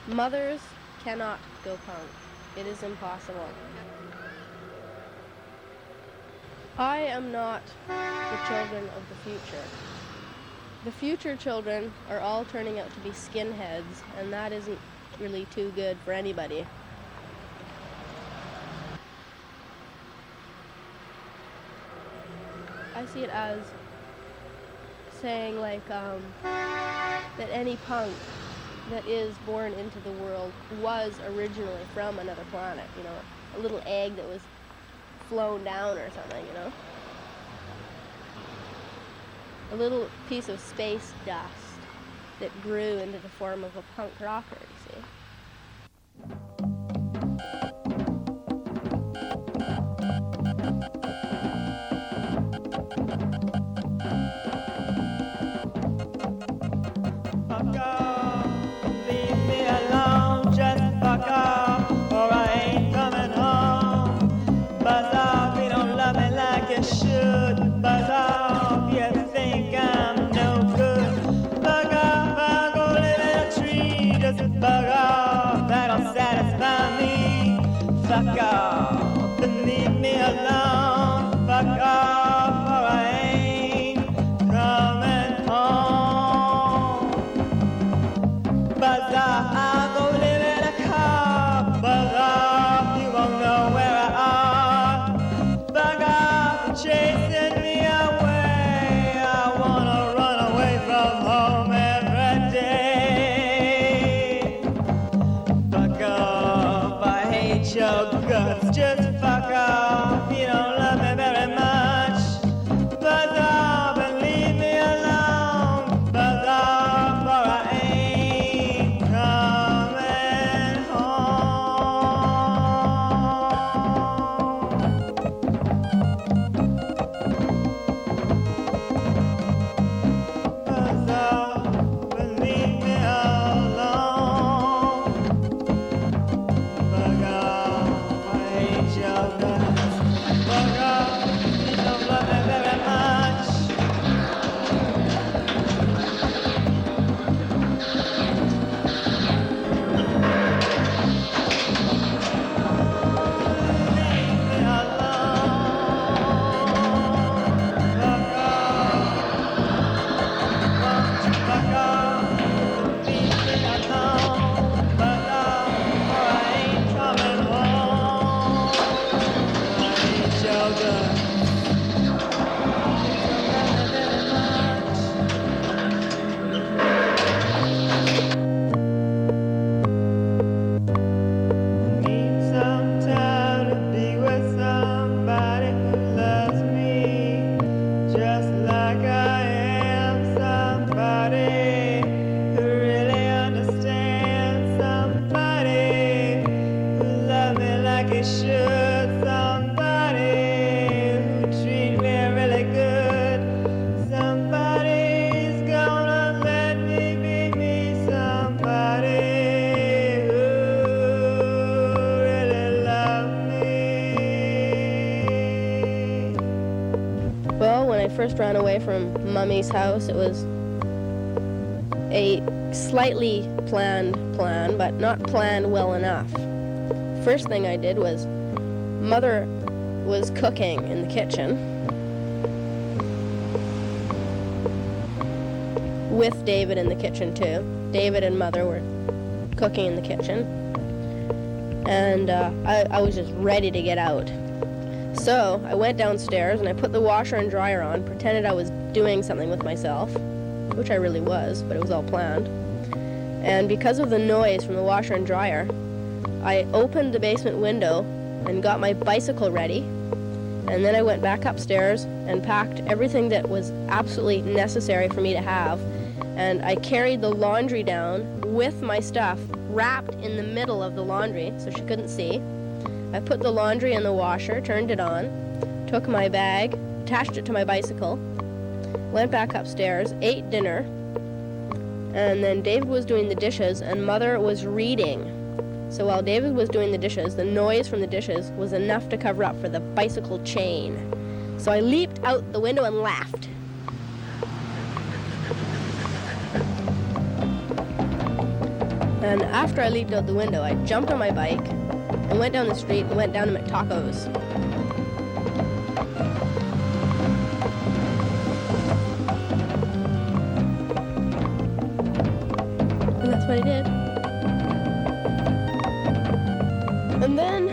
Mothers cannot go punk. It is impossible. I am not the children of the future. The future children are all turning out to be skinheads, and that isn't really too good for anybody. I see it as saying like that any punk that is born into the world was originally from another planet, you know, a little egg that was flown down or something, you know. A little piece of space dust that grew into the form of a punk rocker, you see. Fuck off, leave me alone, just fuck off, or I ain't coming home. Buzz off, you don't love me like you should. Buzz off, you think I'm no good. Fuck off, I'll go live in a tree. Just fuck off, that'll satisfy me. Fuck off and leave me alone. Fuck off, or I ain't coming home. Buzz off, I'll go live in a car. Buzz off, you won't know where I are. Bug off, chasing me away. I wanna run away from home every day. Fuck off, I hate your guts. Just fuck off, you don't love me very much. Buzz off and leave me alone. Buzz off, or I ain't coming home. Buzz off and leave me alone. Bug off, I hate your guts. Bug off, you don't love me very much. Leave me alone. Bug off, won't you bug off? Leave me alone. Bug off, or I ain't coming home. I hate your guts. Need some time to be with somebody who loves me, just like I am. Somebody who really understands. Somebody who loves me like he should. Somebody who treats me really good. Somebody's gonna let me be me. Somebody who really loves me. Well, when I first ran away from Mummy's house, it was a slightly planned plan, but not planned well enough. First thing I did was, Mother was cooking in the kitchen with David in the kitchen too. David and Mother were cooking in the kitchen, and I was just ready to get out. So I went downstairs and I put the washer and dryer on, pretended I was doing something with myself, which I really was, but it was all planned. And because of the noise from the washer and dryer, I opened the basement window and got my bicycle ready, and then I went back upstairs and packed everything that was absolutely necessary for me to have, and I carried the laundry down with my stuff wrapped in the middle of the laundry so she couldn't see. I put the laundry in the washer, turned it on, took my bag, attached it to my bicycle, went back upstairs, ate dinner, and then David was doing the dishes and Mother was reading. So while David was doing the dishes, the noise from the dishes was enough to cover up for the bicycle chain. So I leaped out the window and laughed. And after I leaped out the window, I jumped on my bike and went down the street and went down to McTaco's. And that's what I did. And then,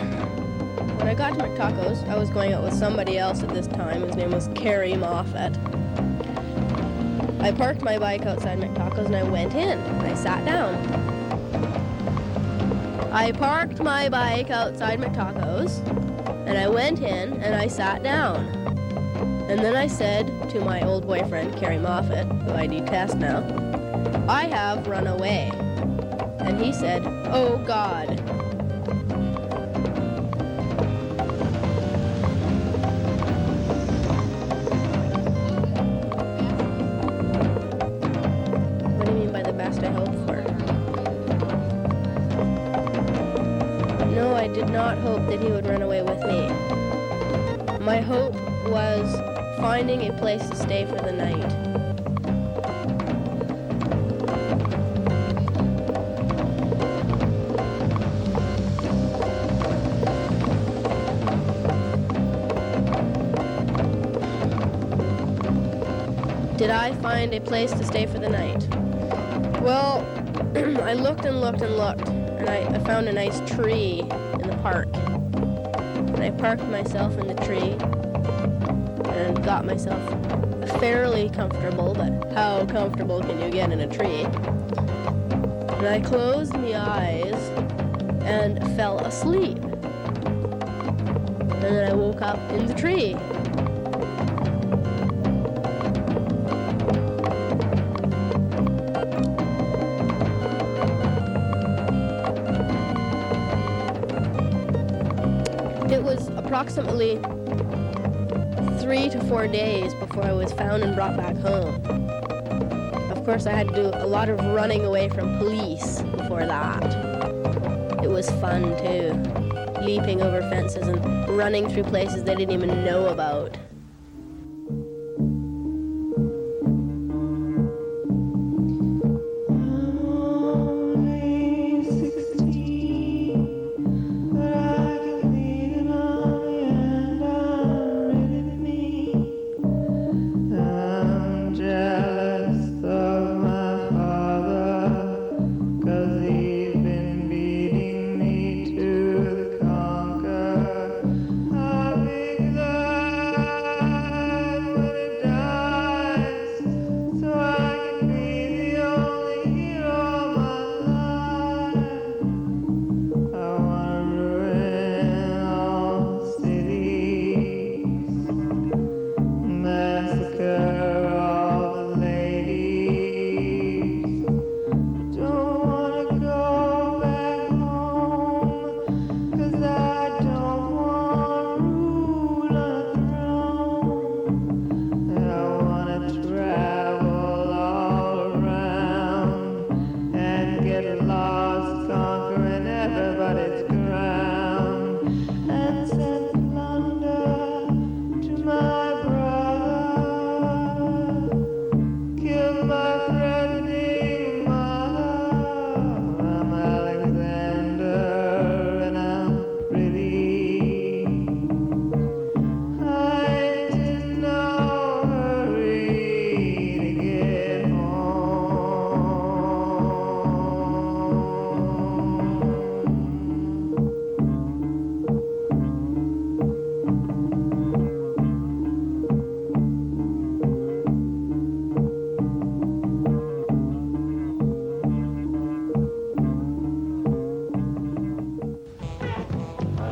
when I got to McTaco's, I was going out with somebody else at this time. His name was Carrie Moffat. I parked my bike outside McTaco's and I went in and I sat down. I parked my bike outside McTaco's and I went in and I sat down. And then I said to my old boyfriend, Carrie Moffat, who I detest now, I have run away. And he said, oh God. What do you mean by the best I hope for? No, I did not hope that he would run away with me. My hope was finding a place to stay for the night. Did I find a place to stay for the night? Well, I looked and looked and looked, and I found a nice tree in the park. And I parked myself in the tree and got myself fairly comfortable, but how comfortable can you get in a tree? And I closed my eyes and fell asleep. And then I woke up in the tree. It was approximately 3 to 4 days before I was found and brought back home. Of course, I had to do a lot of running away from police before that. It was fun too, leaping over fences and running through places they didn't even know about.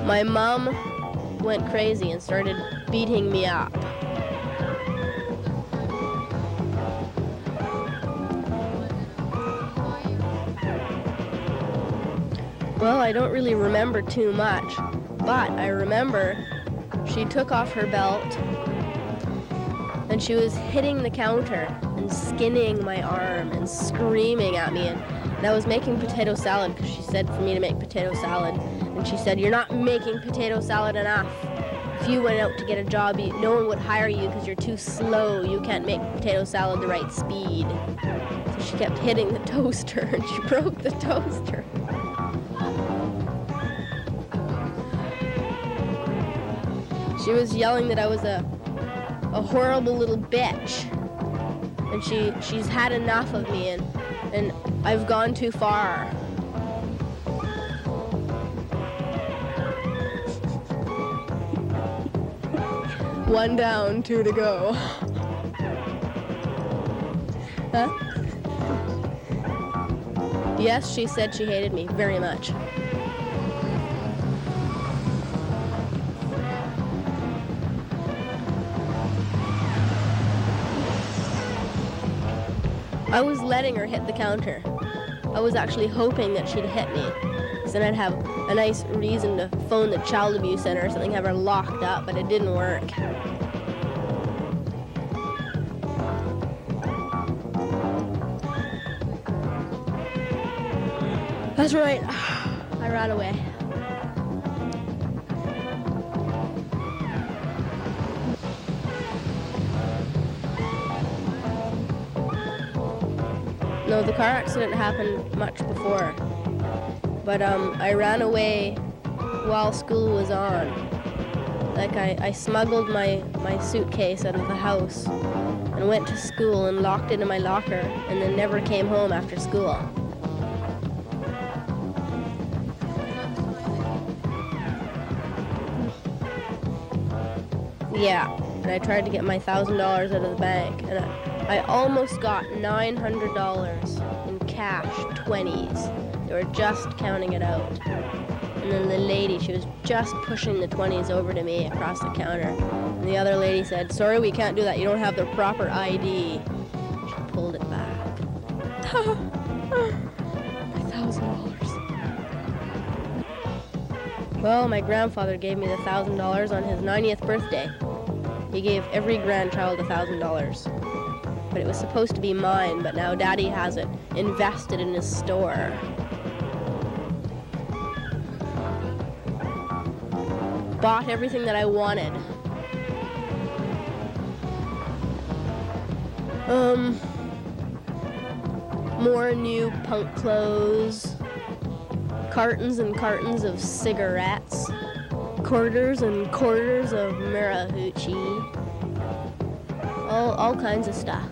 My mom went crazy and started beating me up. Well, I don't really remember too much, but I remember she took off her belt and she was hitting the counter and skinning my arm and screaming at me, and I was making potato salad because she said for me to make potato salad, and she said, "You're not making potato salad enough." if you went out to get a job, no one would hire you because you're too slow. You can't make potato salad the right speed. So she kept hitting the toaster, and she broke the toaster. She was yelling that I was a horrible little bitch, and she's had enough of me, and I've gone too far. One down, 2 to go. Huh? Yes, she said she hated me very much. I was letting her hit the counter. I was actually hoping that she'd hit me, so then I'd have a nice reason to phone the child abuse center or something, have her locked up, but it didn't work. That's right, I ran away. No, the car accident happened much before, but I ran away while school was on. Like I smuggled my suitcase out of the house and went to school and locked it in my locker and then never came home after school. Yeah, and I tried to get my $1,000 out of the bank, and I almost got $900 in cash, 20s. They were just counting it out. And then the lady, she was just pushing the 20s over to me across the counter. And the other lady said, "Sorry, we can't do that. You don't have the proper ID." She pulled it back. My $1,000. Well, my grandfather gave me the $1,000 on his 90th birthday. He gave every grandchild $1,000. But it was supposed to be mine, but now Daddy has it invested in his store. Bought everything that I wanted. More new punk clothes, cartons and cartons of cigarettes, quarters and quarters of Mirahoochee, all kinds of stuff.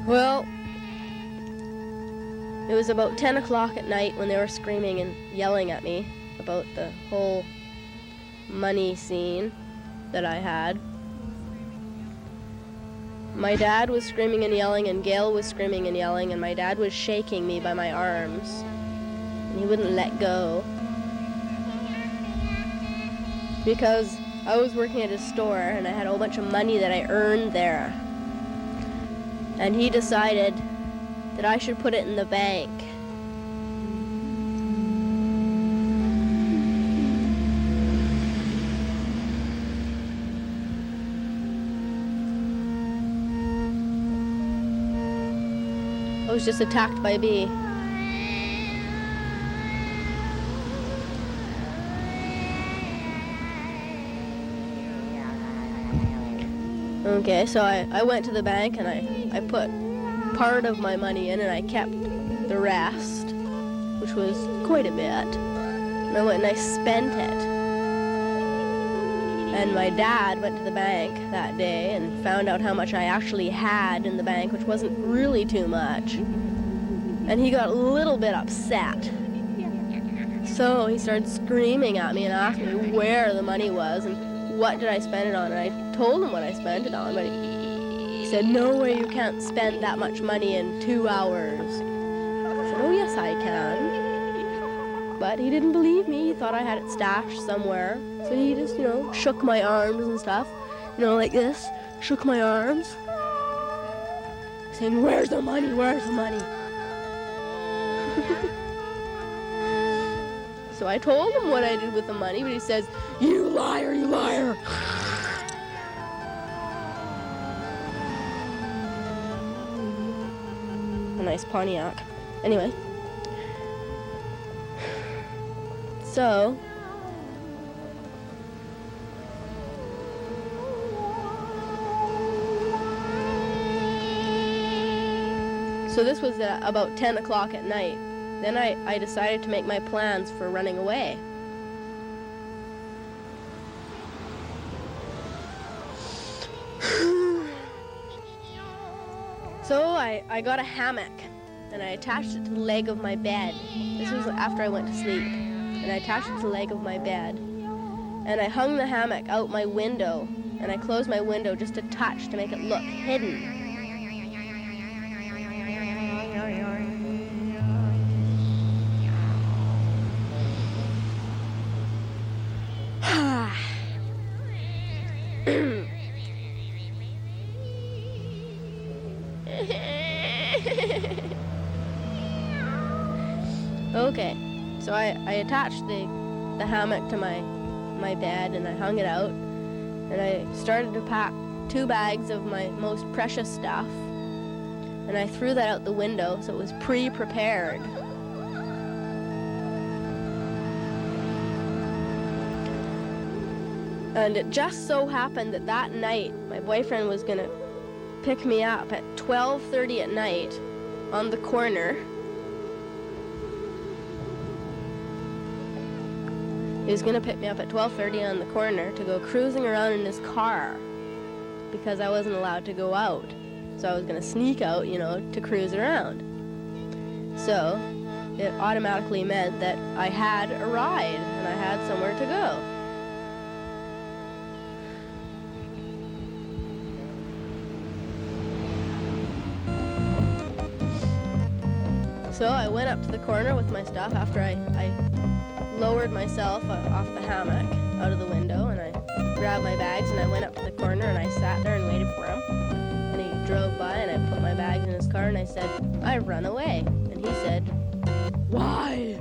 Well, it was about 10 o'clock at night when they were screaming and yelling at me about the whole money scene that I had. My dad was screaming and yelling, and Gail was screaming and yelling, and my dad was shaking me by my arms, and he wouldn't let go. Because I was working at a store, and I had a whole bunch of money that I earned there. And he decided that I should put it in the bank. I was just attacked by a bee. Okay, so I went to the bank and I put part of my money in and I kept the rest, which was quite a bit. And I went and I spent it. And my dad went to the bank that day and found out how much I actually had in the bank, which wasn't really too much. And he got a little bit upset. So he started screaming at me and asked me where the money was and what did I spend it on. And I told him what I spent it on, but he said, no way, you can't spend that much money in 2 hours. I said, oh yes I can. But he didn't believe me. He thought I had it stashed somewhere. So he just, shook my arms and stuff, like this, shook my arms, saying, where's the money, where's the money? So I told him what I did with the money, but he says, you liar, you liar. A nice Pontiac. Anyway. So this was about 10 o'clock at night. Then I decided to make my plans for running away. So I got a hammock and I attached it to the leg of my bed. This was after I went to sleep. And I attached it to the leg of my bed. And I hung the hammock out my window and I closed my window just a touch to make it look hidden. Okay, so I attached the hammock to my bed and I hung it out and I started to pack 2 bags of my most precious stuff and I threw that out the window so it was pre-prepared. And it just so happened that night my boyfriend was gonna pick me up at 12:30 at night on the corner. He was gonna pick me up at 12:30 on the corner to go cruising around in his car because I wasn't allowed to go out. So I was gonna sneak out, to cruise around. So it automatically meant that I had a ride and I had somewhere to go. So I went up to the corner with my stuff after I lowered myself off the hammock out of the window and I grabbed my bags and I went up to the corner and I sat there and waited for him. And he drove by and I put my bags in his car and I said, I've run away. And he said, why?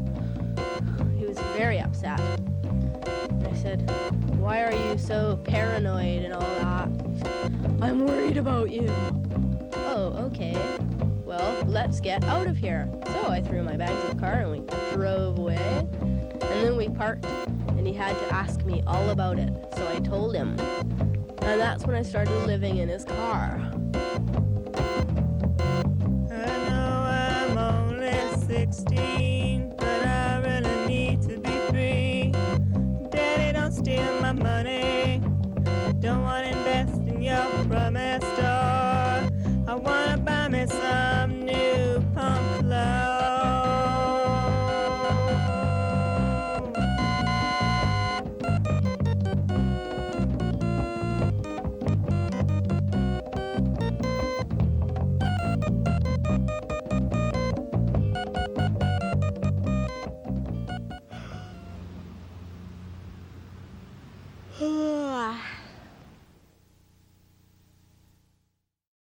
He was very upset. And I said, why are you so paranoid and all that? He said, I'm worried about you. Oh, okay. Well, let's get out of here. So I threw my bags in the car and we drove away. And then we parked and he had to ask me all about it. So I told him. And that's when I started living in his car. I know I'm only 16.